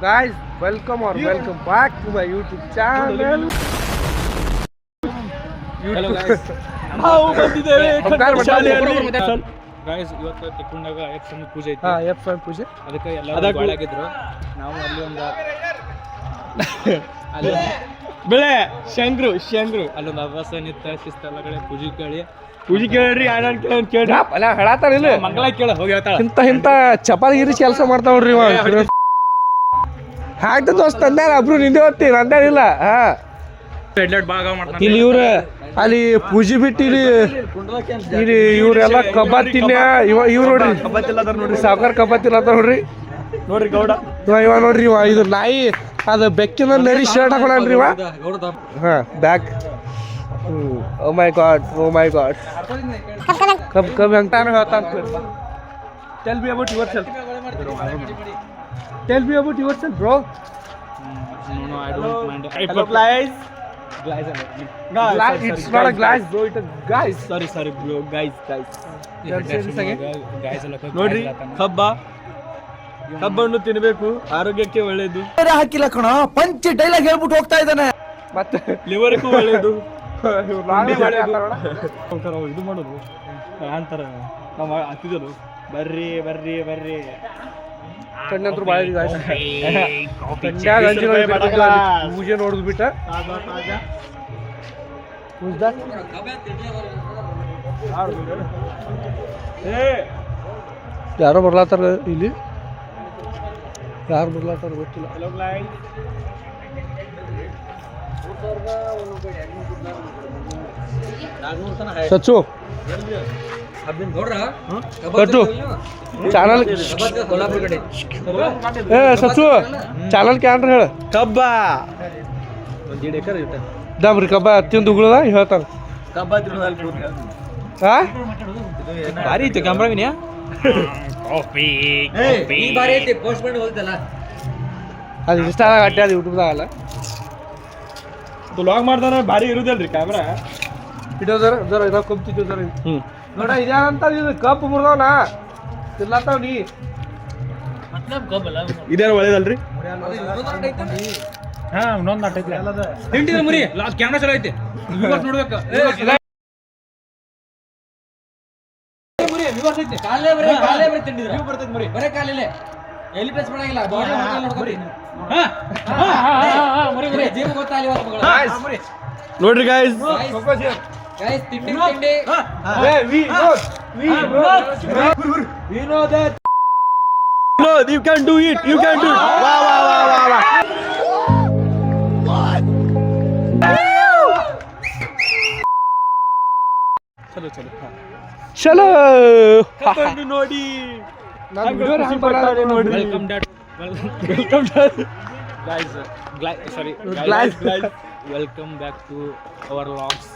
guys, welcome back to my YouTube channel. Hello guys. ನಾವು ಬಂದಿದ್ದೇವೆ guys ಇವತ್ತು ತಿಕ್ಕೊಂಡಾಗ F ಪೂಜೆ ಐತಿ. ಎಫ್ ಪೂಜೆ ಅದಕ್ಕೆ ಎಲ್ಲರೂ ಬಾಳಾಗಿದ್ರು. ನಾವು ಅಲ್ಲಿ ಬೆಳೆ ಶಂಕ್ರು ಅಲ್ಲೊಂದು ಅಭ್ಯಾಸ ನಿತ್ತ ಶಿಸ್ತಲ್ಲಗಳೇ ಪೂಜೆ ಕೇಳ್ರಿ ಕೇಳ್ರಿ ಅಲ್ಲ ಹೇಳತ್ತಾರಿಲ್ಲ ಮಂಗಳ ಕೇಳ ಹೋಗಿ ಹೇಳ್ತಾಳ ಇಂಥ ಚಪಾತಿಗಿರಿ ಕೆಲಸ ಮಾಡ್ತಾವ ನೋಡ್ರಿ ಹಾಕ್ತ ದೋಸ್ತ ಅಂದಾರ ಅಬ್ರು ನಿಂದೆ ಓದ್ತಿ ನಂದೇನಿಲ್ಲ ಇಲ್ಲಿ ಇವ್ರ ಅಲ್ಲಿ ಪೂಜೆ ಬಿಟ್ಟು ಇಲ್ಲಿ ಇವ್ರೆಲ್ಲ ಕಬ್ಬಾತ್ ತಿನ್ನ ಇವ್ ನೋಡ್ರಿ ಸಾವುಕಾರ ಕಬ್ಬಾತ್ ತಿನ್ನತ್ತಾರ ನೋಡ್ರಿ ಗೌಡ ಇವ ನೋಡ್ರಿ ಇದು ನಾಯಿ ಅದು ಬೆಕ್ಕಿನ ನರಿ ಶರ್ಟ್ ಹಾಕೊಂಡ್ರಿ ಹಾ ಬ್ಯಾಕ್ ಓ ಮೈ ಗಾಡ್ ಕಬ್ ಹೆಂಗ್ತಾನ ಹೇಳ್ತಾನ tell me about your self bro No, I don't mind. Hello guys. It's not a glass bro, it's a guys. Sorry bro, guys. ನೋಡ್ರಿ ಕಬ್ಬನ್ನು ತಿನ್ನಬೇಕು ಆರೋಗ್ಯಕ್ಕೆ ಒಳ್ಳೇದು. ಹಾಕಿಲ್ಲ ಕಣ ಪಂಚ್ ಡೈಲಾಗ್ ಹೇಳ್ಬಿಟ್ಟು ಹೋಗ್ತಾ ಇದ್ದಾನೆ. ಮತ್ತೆ ಲಿವರ್ಗೂ ಒಳ್ಳೇದು. ಇದು ಮಾಡೋದು ಅಂತಾರ ನಾವು ಹತ್ತಿದ್ರು ಬರ್ರಿ ಕಣ್ಣಂತ್ರ ಭಾಳ ಪೂಜೆ ನೋಡುದು ಬಿಟ್ಟ ಯಾರೋ ಬರ್ಲಾತಾರ ಇಲ್ಲಿ ಯಾರು ಬರ್ಲಾತಾರ ಗೊತ್ತಿಲ್ಲ. ಸಚ್ಚು ಕಟ್ಟು ಚಾನಲ್ ಸಚ್ಚು ಚಾನಲ್ ಕ್ಯಾನ್ರ ಹೇಳ ಕಬ್ಬ ದಮ್ರಿ ಕಬ್ಬ ತಿಂದು ಉಗುಳದ ಹೇಳ್ತಾರ ಭಾರಿ ಇತ್ತು ಕ್ಯಾಮ್ರಾವಿನ ಅದು ಇಷ್ಟ ಅಡ್ಡಿ ಅದು ಯೂಟ್ಯೂಬ್ದಾಗಲ್ಲ ಲಾಗ್ ಮಾಡ್ತಾರ ಭಾರಿ ಇರುದಲ್ರಿ ಕ್ಯಾಮ್ರಾ ಇಡೋದರ ಜರ ಇದಾಗ ಕಬ್ತಿದ್ದು ಜರ ನೋಡ ಇದ್ಯಾನಂತ ಇದು ಕಬ್ಬು ಮುರ್ದವನ ತಿರ್ಲಾತಾವ ನೀ ಇದೇನು ಒಳ್ಳೇದಲ್ರಿ ಹಾ ಇನ್ನೊಂದು ನಾಟ ಐತಿ ತಿಂಟಿದ್ರೆ ಮುರಿ ಲಾಸ್ಟ್ ಕ್ಯಾಮ್ರಾ ಚಲೋ ಐತಿ ನೋಡ್ಬೇಕು ಎಲ್ಲಿ ಪ್ರೆಸ್ ಮಾಡಂಗಿಲ್ಲ ನೋಡ್ರಿ ಗಾಯ್ಸ್ ತಿಂಡಿ you can do it wow ಚಲೋ ನೋಡಿ welcome back to our vlogs.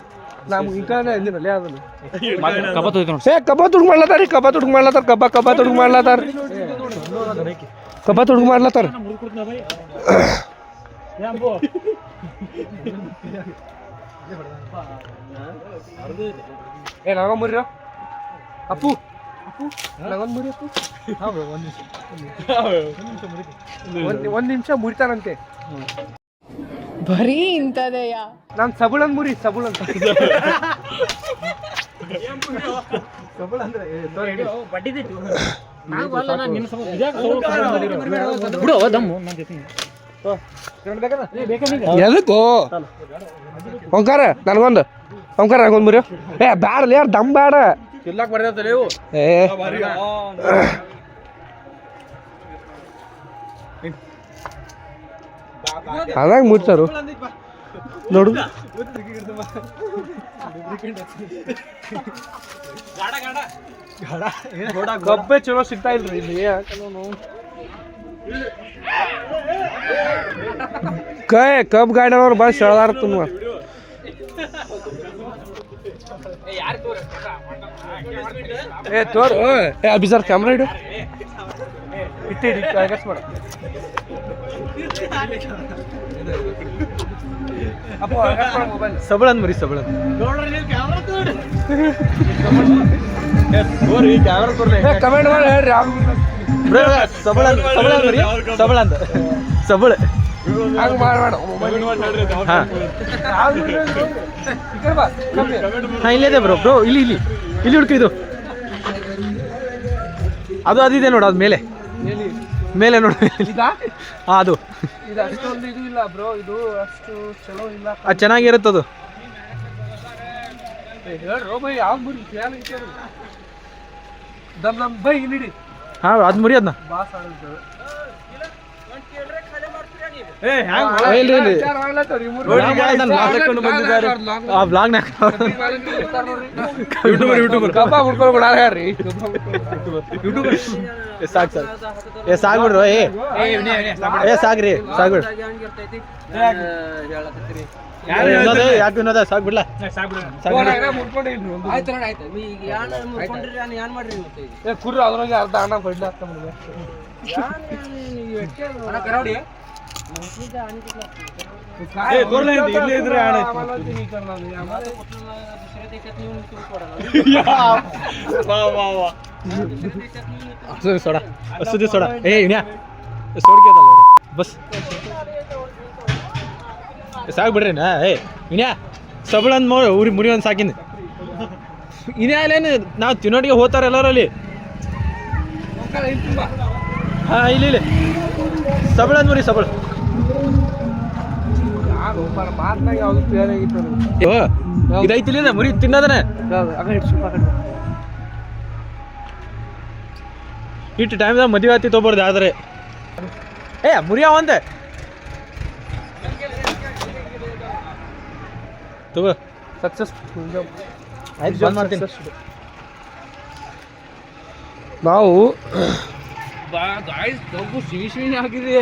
ನಮ್ಗೆ ಈ ಕಡೆ ಅಂದಿನಲ್ಲಿ ಅದನ್ನು ಕಬ್ಬ ಕಬ್ಬ ತುಡುಗ್ ಮಾಡ್ಲತ್ತಾರ ಕಬ್ಬ ತುಡುಗ್ ಮಾಡ್ಲತ್ತಾರ ಏ ನಾವ ಮುರಿರ ಅಪ್ಪು ನಾಗೊಂದು ಮುರಿ ಒಂದ್ ನಿಮಿಷ ಮುರಿತಾನಂತೆ. ಬರೀ ಇಂಥದೆಯಾ ನಾನು ಸಬುಳನ್ ಮುರಿ ಸಬುಳನ್ ಎದಕ್ಕೋ ಓಂಕಾರ ನನಗೊಂದು ಮುರಿ ಏ ಬ್ಯಾಡ ಯಾರು ದಮ್ ಬ್ಯಾಡ ತಿರ್ಲಾಕ್ ಬರ್ತಾರ ನೀವು ಏ ಅದಾಗ ಮುಟ್ತಾರು ನೋಡು ಕಬ್ಬೆ ಚಲೋ ಸಿಗ್ತಾ ಇಲ್ರಿ ಇಲ್ಲಿ ಕಬ್ಬ್ ಗಾಡಿ ಅವ್ರು ಬಸ್ ಹೇಳ್ದಾರ ತುಂಬ ಏ ತೋರು ಏ ಅಭಿಸರ್ ಕ್ಯಾಮ್ರಾ ಇಡು ಇಟ್ಟಿಡಿ ಆಗಸ್ ಮಾಡ ಸಬಳನ್ ಮರಿ ಸಬಳನ್ ಕಮೆಂಟ್ ಮಾಡಿ ಹೇಳ್ರಿ ಸಬಳ ಅಂತ ಸಬಳ ಹಂಗೆ ಮಾಡಬೇಡ ಹಾಂ ಇಲ್ಲಿದೆ ಬ್ರೋ ಇಲ್ಲಿ ಹುಡುಕಿ ಇದು ಅದು ಅದಿದೆ ನೋಡು ಅದು ಮೇಲೆ ನೋಡು ಹಾಂ ಅದು ಇದು ಅಷ್ಟೊಂದು ಇದು ಇಲ್ಲ ಬ್ರೋ, ಇದು ಅಷ್ಟು ಚಲೋ ಇಲ್ಲ. ಅದು ಚೆನ್ನಾಗಿರುತ್ತೆ ಅದು. ಹೇಳ್ರೋ ಬೈ, ಯಾವ ಮುರಿ ನಮ್ ಬೈ ಇಲ್ಲಿ ಹಾಂ ಅದು ಮುರಿ ಅದನ್ನ ಬಾಸ್ ಆಡಿದ್ರು. ಸಾಕ್ಬಿಡ್ರು ಸಾಕ್ರಿ ಸಾಕ್ಬಿಡ್ರಿ ಯಾಕೆ ವಿನೋದ ಸಾಕ್ಬಿಡ್ಲ ಕುರ್ರ ಅದ್ರಾಗ ಅರ್ಧ ಹಣ ಬಡ್ಲ सोडा सुधी सोडा ए इन्या सोड के तल बस ಸಾಕ್ ಬಿಡ್ರಿ ನಾ ಏ ಇನ್ಯಾ ಸಬಳಂದ್ ಮುರಿ ಒಂದು ಸಾಕಿಂದ ಇನ್ಯಾ ಇಲ್ಲೇನು ನಾವು ತಿನ್ನೋಟಿಗೆ ಹೋಗ್ತಾರೆ ಎಲ್ಲರೂ ಅಲ್ಲಿ. ಹಾಂ ಇಲ್ಲಿ ಸಬಳಂದ್ ಮುರಿ ಸಬಳ ಮಾತ್ನಾಗ ಯಾವ್ದು ಕ್ಲಿಯರ್ ಆಗಿತ್ತು. ಇದೈತಿಲ್ಲ ಮುರಿ ತಿನ್ನೋದನ್ನ ಇಟ್ಟು ಟೈಮ್ದಾಗ ಮದುವೆ ಆತಿ ತೊಗೊಬಾರ್ದು ಯಾವ್ದಾರೆ ಏ ಮುರಿಯ ಒಂದೆ ತಗೋ ಸಕ್ಸಸ್ಫುಲ್ ಆಯ್ತು ಬಂದ್ ಮಾಡ್ತೀನಿ. ನಾವು ಸಿಹಿ ಆಗಿದೆ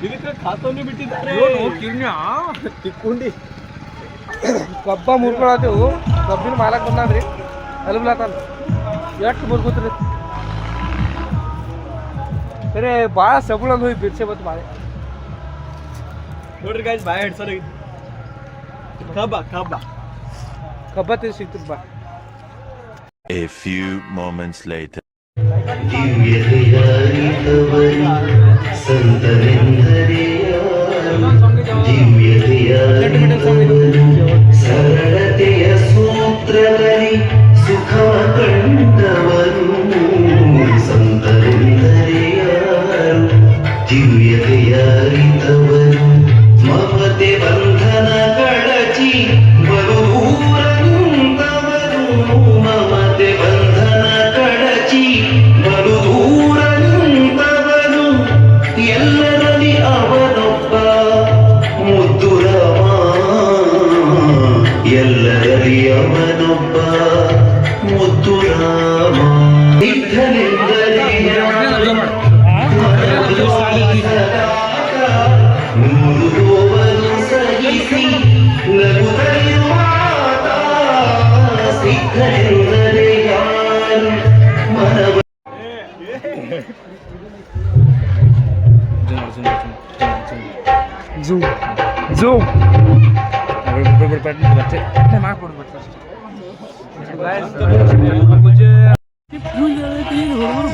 ಇದಕ್ಕೆ ಖಾತವನ್ನೇ ಬಿಟ್ಟಿದ್ದಾರೆ ತಿಕ್ಕೊಂಡಿ ಕಬ್ಬ ಮುರ್ಕೊಳತ್ತೇವು. ಕಬ್ಬಿನ ಮಾಲಕ್ ಬಂದ್ರಿ ಅಲ್ಬಲಾತಾನ ಎಷ್ಟು ಮುರ್ಕೋತ್ರಿ ಸರಿ ಭಾಳ ಸಬುಳಂದು ಹೋಗಿ ಬಿಡ್ಸೆ ಬತ್ತು ಬಾಳೆ ನೋಡ್ರಿ ಗಾಯ್ಸ್ ಬಾಯ ಹಿಡ್ಸೋದು ಕಬ್ಬ ತಿಂದು ಸಿಗ್ತದೆ ಬಾ. A few moments later. ಸರಳತೆಯ ಸೂತ್ರದಲ್ಲಿ ಸುಖ ಕಂಡವನು ಸಂತರೆಂದರೆ ಯಾರು? ದಿವ್ಯತೆಯ ಅರಿತವನು ಮಮತೆ ಬಂಧನ ಕಳಚಿ ಬಲು ದೂರ ನಿಂತವನು. ಮಮತೆ ಬಂಧನ ಕಳಚಿ ಬಲು ದೂರ ನಿಂತವನು. ಎಲ್ಲರಲ್ಲಿ ಅವನೊಬ್ಬ ಮುದ್ದು ರಾಮ, ಎಲ್ಲರಲ್ಲಿ ಅವನೊಬ್ಬ ಮುದ್ದು ರಾಮ. ಇದ್ದನೆಂದರೆ ನೂರು ನೋವನ್ನು ಸಹಿಸಿ ನಗುತ್ತಲಿರುವ ಆತ. ಸಿದ್ಧನೆಂದರೆ ಯಾರು? ಮನವ ಝೂಮ್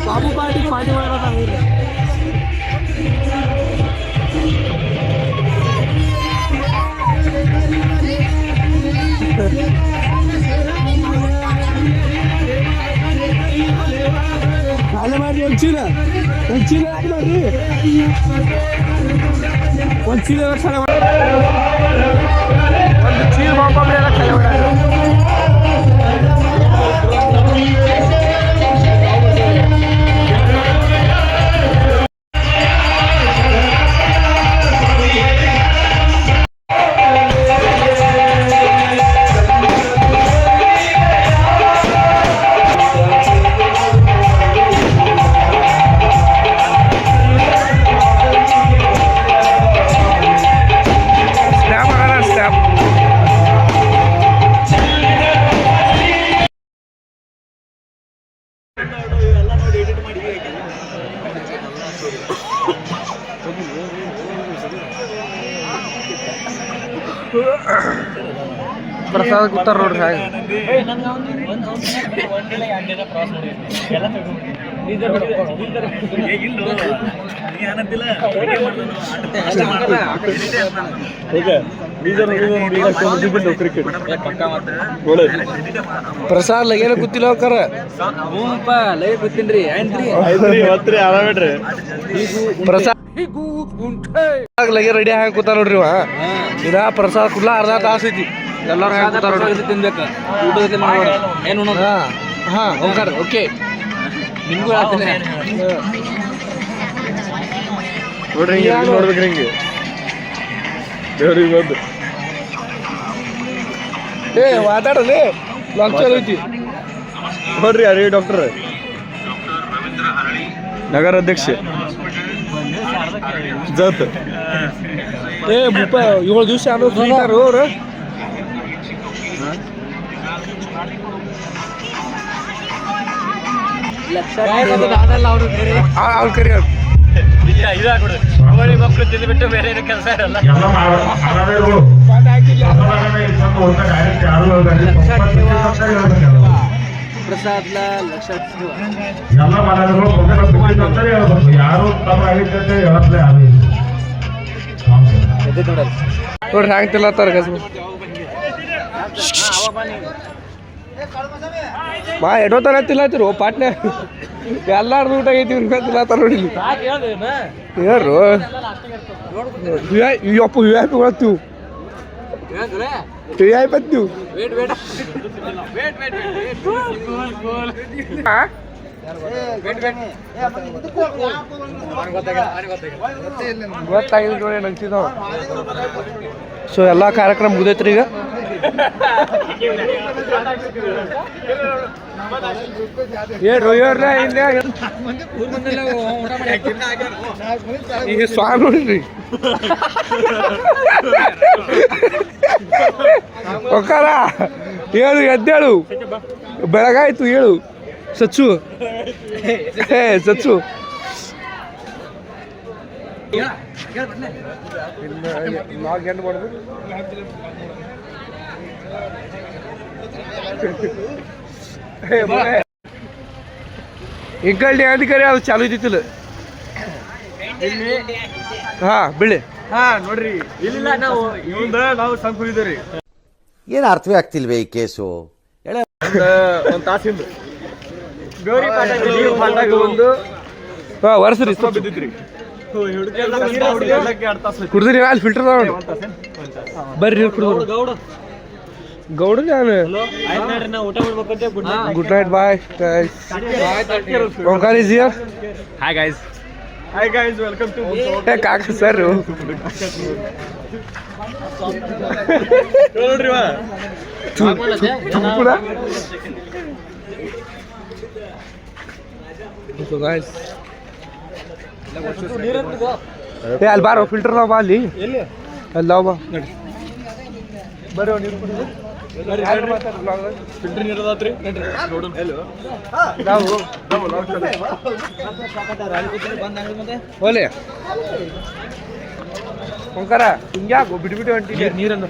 ಬಾಬು ಪಾರ್ಟಿ ಮಾಡೋದಾಗಿಲ್ಲ. ಖಾಲಿ ಮಾಡಿ ಒಂದು ಚೀಲ ಹಾಕಿ ನೋಡ್ರಿ, ಒಂದು ಚೀಲ ಖಾಲಿ ಮಾಡಿ, ಒಂದು ಚೀಲ ಮಾಡ್ಕೊಂಡ್ರೆ ಎಲ್ಲ ಖಾಲಿ ಮಾಡಿ. ಪ್ರಸಾದ ಕೂತಾರ ನೋಡ್ರಿ ಹಾಗೆ ಪ್ರಸಾದ್ ಲಗೇನ ಕೂತಿಲ್ಲ ಹೋಗ್ತಾರ ಪ್ರಸಾದ್ ಲಗೆ ರೆಡಿ ಹಾಕಿ ಕೂತಾರ ನೋಡ್ರಿ ಇವ ಇದ ಪ್ರಸಾದ್ ಕುಡ್ಲ ಅರ್ಧ ತಾಸ ಐತಿ ಎಲ್ಲಾರು ಹಾಕಿ ಕೂತಾರ ನೋಡ್ರಿ ತಿನ್ಬೇಕು ಊಟದ ಮಾಡ್ಬೇಡ ಏನು ಹಾ ಹೋಗ್ತಾರ ಓಕೆ ನಿಮ್ಗೂ ಹೇಳ್ತೀನಿ ನೋಡ್ರಿ ನೋಡ್ಬೇಕ್ರಿ ಹಿಂಗೆ ದೇವ್ರಿಗೆ ಬಂದು ಮಾತಾಡಲಿ ಲಾಕ್ಚರ್ ಐತಿ ನೋಡ್ರಿ ಅರೇ ಡಾಕ್ಟರ್ ನಗರ ಅಧ್ಯಕ್ಷ ಜತ್ ಮುಪ್ಪ 7 ದಿವಸ ಅನ್ನೋ ಫ್ರೀತಾರ ಅವ್ರು ಅವ್ರು ಕರಿ ಮಕ್ಕಳು ತಿಂದ್ಬಿಟ್ಟು ಬೇರೆ ಏನು ಕೆಲಸ ಇರಲ್ಲ. ಪ್ರಸಾದ್ಲ ಲಕ್ಷ ಎಲ್ಲ ಮನೆಗಳು ಹೇಳ್ಬೇಕು ಯಾರು ತಮ್ಮ ಆಗಿದ್ದಂತೆ ಹೇಳತ್ಲೇ ನೋಡ್ರಿ ಹ್ಯಾಂಗ್ ತಿಲ್ಲತ್ತಾರ ಗಸ್ ಬಾ ಎಡೋತಾರ ತಿಲ್ಲತ್ತಿರು ಪಾಟ್ನೆ ಎಲ್ಲಾರ್ದು ಊಟ ಐತಿ ತಿಲ್ಲತ್ತಾರ ನೋಡಿ ಯಾರು ಅಪ್ಪ ವಿ ಐ ಪಿ ಕೊಡ್ತೀವಿ ವಿ ಐ ಪತ್ತೀವಿ ಗೊತ್ತಾಗಿಲ್ಲ ನೋಡಿ ನಂಗ್ತಿದ್ದಾವ ಸೊ ಎಲ್ಲ ಕಾರ್ಯಕ್ರಮ ಮುಗ್ದೈತ್ರಿ ಈಗ ಈಗ ಸ್ವಾಮಿ ನೋಡ್ರಿ ಒಕ್ಕಾರ ಹೇಳು ಎದ್ದೇಳು ಬೆಳಗಾಯ್ತು ಹೇಳು ಸಚ್ಚು ಸಚ್ಚು ಎಂಡ್ ಮಾಡೋದು ಇಂಕಲ್ಡಿ ಅಧಿಕಾರಿ ಅದು ಚಾಲು ಇದ್ದಿತ್ತಿಲ್ಲ ಹಾ ಬಿಳಿ ಹಾ ನೋಡ್ರಿ ಇಲ್ಲ ನಾವು ಸಂಘ ಹೋಗಿದ್ದೇವ್ರಿ ಏನು ಅರ್ಥವೇ ಆಗ್ತಿಲ್ವೇ ಈ ಕೇಸು ಒಂದು ತಾಸಿಂದ ಗೌರಿ ಪಾಠ ಒಂದು ಹಾ ವರ್ಷರಿ ಬಿದ್ದಿದ್ರಿ ಕುಡ್ದ್ರಿ ಅಲ್ಲಿ ಫಿಲ್ಟರ್ ನೋಡಿ ಬರ್ರಿ ನೀರು ಕುಡಿದ್ರು ಗೌಡ ನಾನು good night bye Omkara is here hi guys welcome to ಕಾಕ ಸರ್ ನೋಡ್ರಿ ಅಲ್ಲಿ ಬಾರೋ ಫಿಲ್ಟರ್ ಬಾ ಅಲ್ಲಿ ಅಲ್ಲಿ ಬಾ ಬರ್ರಿ ನೀರು ಕುಡಿದು ಫಿಲ್ಟರ್ ನೀರದಾತ್ರಿ ಓಲೆ ಓಂಕಾರ ಹಿಂಗ್ಯಾಕೋ ಬಿಟ್ಬಿಟ್ಟು ಹೊಂಟಿ ನೀರನ್ನು